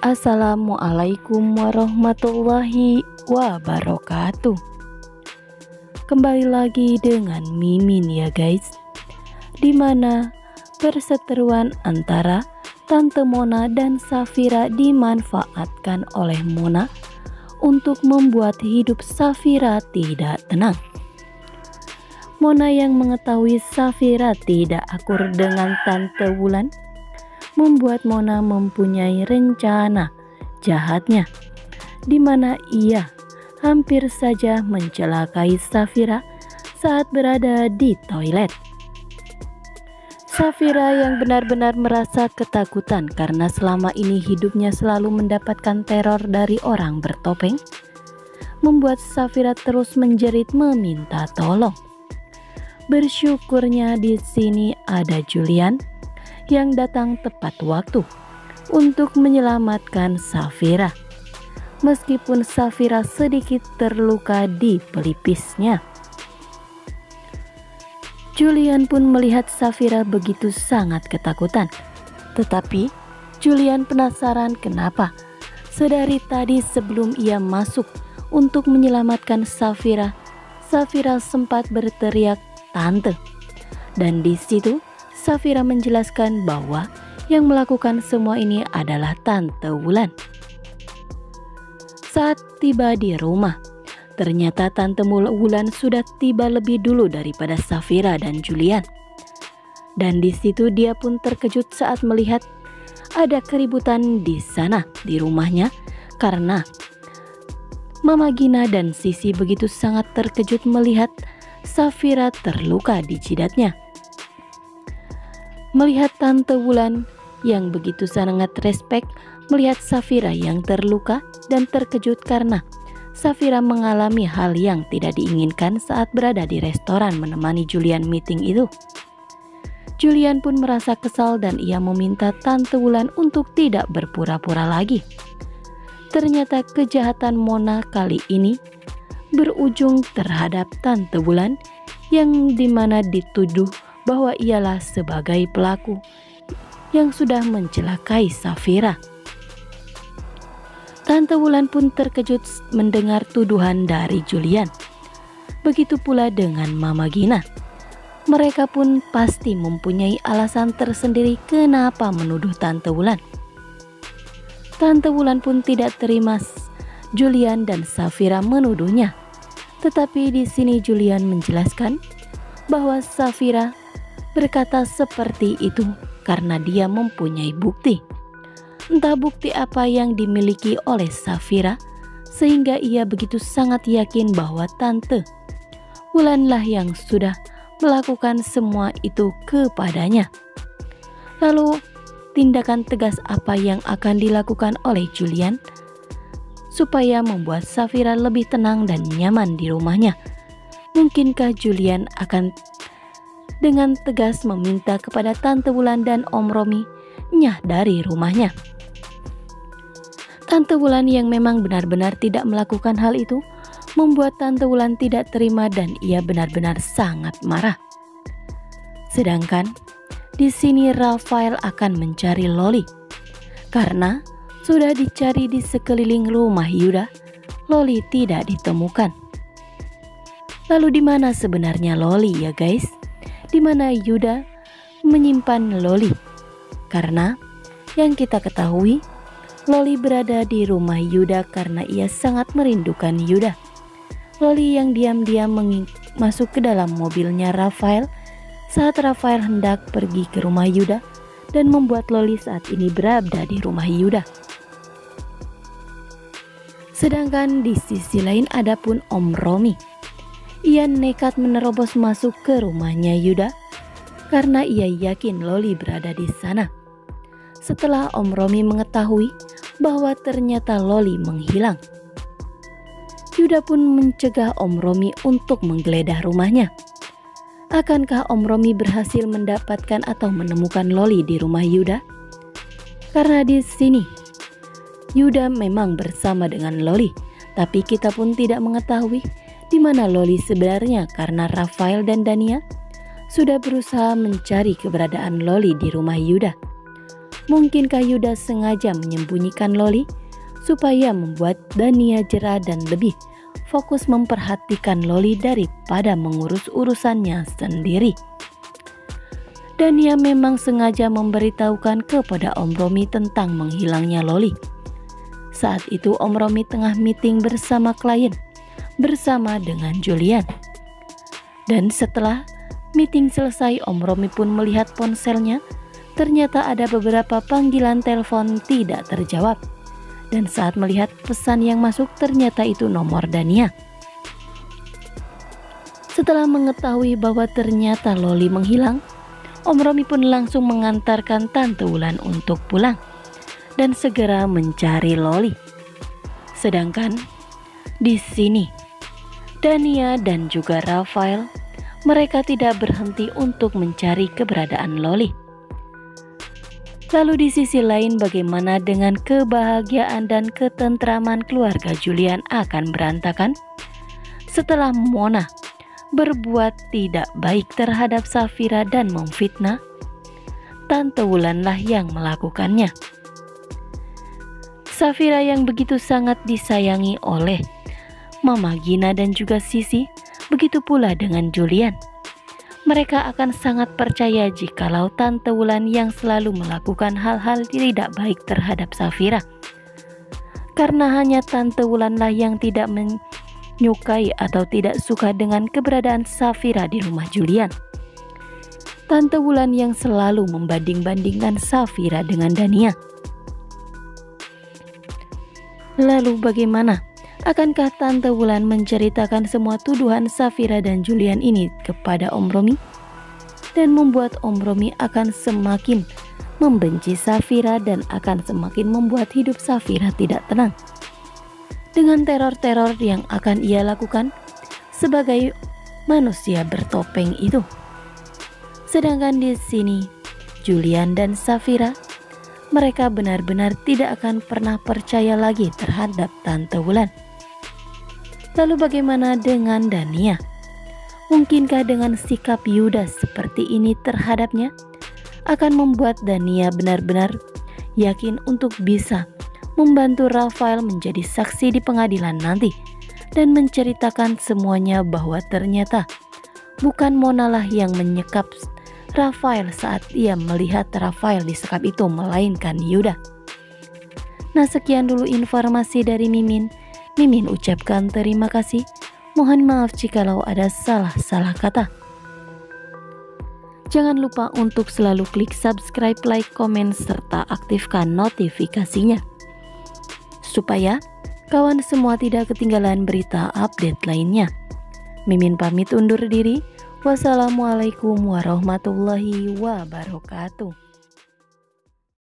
Assalamualaikum warahmatullahi wabarakatuh. Kembali lagi dengan Mimin ya guys, dimana perseteruan antara Tante Mona dan Safira dimanfaatkan oleh Mona untuk membuat hidup Safira tidak tenang. Mona yang mengetahui Safira tidak akur dengan Tante Wulan membuat Mona mempunyai rencana jahatnya, di mana ia hampir saja mencelakai Safira saat berada di toilet. Safira yang benar-benar merasa ketakutan karena selama ini hidupnya selalu mendapatkan teror dari orang bertopeng, membuat Safira terus menjerit meminta tolong. Bersyukurnya di sini ada Julian yang datang tepat waktu untuk menyelamatkan Safira. Meskipun Safira sedikit terluka di pelipisnya. Julian pun melihat Safira begitu sangat ketakutan. Tetapi Julian penasaran kenapa sedari tadi sebelum ia masuk untuk menyelamatkan Safira, Safira sempat berteriak "Tante". Dan di situ Safira menjelaskan bahwa yang melakukan semua ini adalah Tante Wulan. Saat tiba di rumah, ternyata Tante Wulan sudah tiba lebih dulu daripada Safira dan Julian. Dan di situ dia pun terkejut saat melihat ada keributan di sana di rumahnya karena Mama Gina dan Sisi begitu sangat terkejut melihat Safira terluka di jidatnya. Melihat Tante Wulan yang begitu sangat respek melihat Safira yang terluka dan terkejut karena Safira mengalami hal yang tidak diinginkan saat berada di restoran menemani Julian meeting itu. Julian pun merasa kesal dan ia meminta Tante Wulan untuk tidak berpura-pura lagi. Ternyata kejahatan Mona kali ini berujung terhadap Tante Wulan yang dimana dituduh bahwa ialah sebagai pelaku yang sudah mencelakai Safira. Tante Wulan pun terkejut mendengar tuduhan dari Julian. Begitu pula dengan Mama Gina. Mereka pun pasti mempunyai alasan tersendiri kenapa menuduh Tante Wulan. Tante Wulan pun tidak terima Julian dan Safira menuduhnya. Tetapi di sini Julian menjelaskan bahwa Safira berkata seperti itu karena dia mempunyai bukti. Entah bukti apa yang dimiliki oleh Safira sehingga ia begitu sangat yakin bahwa Tante Wulanlah yang sudah melakukan semua itu kepadanya. Lalu tindakan tegas apa yang akan dilakukan oleh Julian supaya membuat Safira lebih tenang dan nyaman di rumahnya? Mungkinkah Julian akan dengan tegas meminta kepada Tante Wulan dan Om Romi nyah dari rumahnya? Tante Wulan yang memang benar-benar tidak melakukan hal itu membuat Tante Wulan tidak terima dan ia benar-benar sangat marah. Sedangkan di sini Rafael akan mencari Loli karena sudah dicari di sekeliling rumah Yuda, Loli tidak ditemukan. Lalu di mana sebenarnya Loli ya guys? Di mana Yuda menyimpan Loli? Karena yang kita ketahui Loli berada di rumah Yuda karena ia sangat merindukan Yuda. Loli yang diam-diam masuk ke dalam mobilnya Rafael saat Rafael hendak pergi ke rumah Yuda dan membuat Loli saat ini berada di rumah Yuda. Sedangkan di sisi lain ada pun Om Romi. Ia nekat menerobos masuk ke rumahnya Yuda karena ia yakin Loli berada di sana. Setelah Om Romi mengetahui bahwa ternyata Loli menghilang, Yuda pun mencegah Om Romi untuk menggeledah rumahnya. Akankah Om Romi berhasil mendapatkan atau menemukan Loli di rumah Yuda? Karena di sini Yuda memang bersama dengan Loli, tapi kita pun tidak mengetahui di mana Loli sebenarnya karena Rafael dan Dania sudah berusaha mencari keberadaan Loli di rumah Yuda. Mungkinkah Yuda sengaja menyembunyikan Loli supaya membuat Dania jera dan lebih fokus memperhatikan Loli daripada mengurus urusannya sendiri? Dania memang sengaja memberitahukan kepada Om Romi tentang menghilangnya Loli. Saat itu Om Romi tengah meeting bersama klien bersama dengan Julian. Dan setelah meeting selesai, Om Romi pun melihat ponselnya. Ternyata ada beberapa panggilan telepon tidak terjawab. Dan saat melihat pesan yang masuk, ternyata itu nomor Dania. Setelah mengetahui bahwa ternyata Loli menghilang, Om Romi pun langsung mengantarkan Tante Wulan untuk pulang dan segera mencari Loli. Sedangkan di sini Dania dan juga Rafael, mereka tidak berhenti untuk mencari keberadaan Loli. Lalu di sisi lain, bagaimana dengan kebahagiaan dan ketentraman keluarga Julian akan berantakan setelah Mona berbuat tidak baik terhadap Safira dan memfitnah? Tante Wulanlah yang melakukannya. Safira yang begitu sangat disayangi oleh Mama Gina dan juga Sisi, begitu pula dengan Julian. Mereka akan sangat percaya jikalau Tante Wulan yang selalu melakukan hal-hal tidak baik terhadap Safira. Karena hanya Tante Wulanlah yang tidak menyukai atau tidak suka dengan keberadaan Safira di rumah Julian. Tante Wulan yang selalu membanding-bandingkan Safira dengan Dania. Lalu bagaimana? Akankah Tante Wulan menceritakan semua tuduhan Safira dan Julian ini kepada Om Romi? Dan membuat Om Romi akan semakin membenci Safira dan akan semakin membuat hidup Safira tidak tenang. Dengan teror-teror yang akan ia lakukan sebagai manusia bertopeng itu. Sedangkan di sini Julian dan Safira, mereka benar-benar tidak akan pernah percaya lagi terhadap Tante Wulan. Lalu bagaimana dengan Dania? Mungkinkah dengan sikap Yuda seperti ini terhadapnya akan membuat Dania benar-benar yakin untuk bisa membantu Rafael menjadi saksi di pengadilan nanti dan menceritakan semuanya bahwa ternyata bukan Monalah yang menyekap Rafael saat ia melihat Rafael disekap itu, melainkan Yuda. Nah, sekian dulu informasi dari Mimin. Mimin ucapkan terima kasih. Mohon maaf jikalau ada salah-salah kata. Jangan lupa untuk selalu klik subscribe, like, komen, serta aktifkan notifikasinya supaya kawan semua tidak ketinggalan berita update lainnya. Mimin pamit undur diri. Wassalamualaikum warahmatullahi wabarakatuh.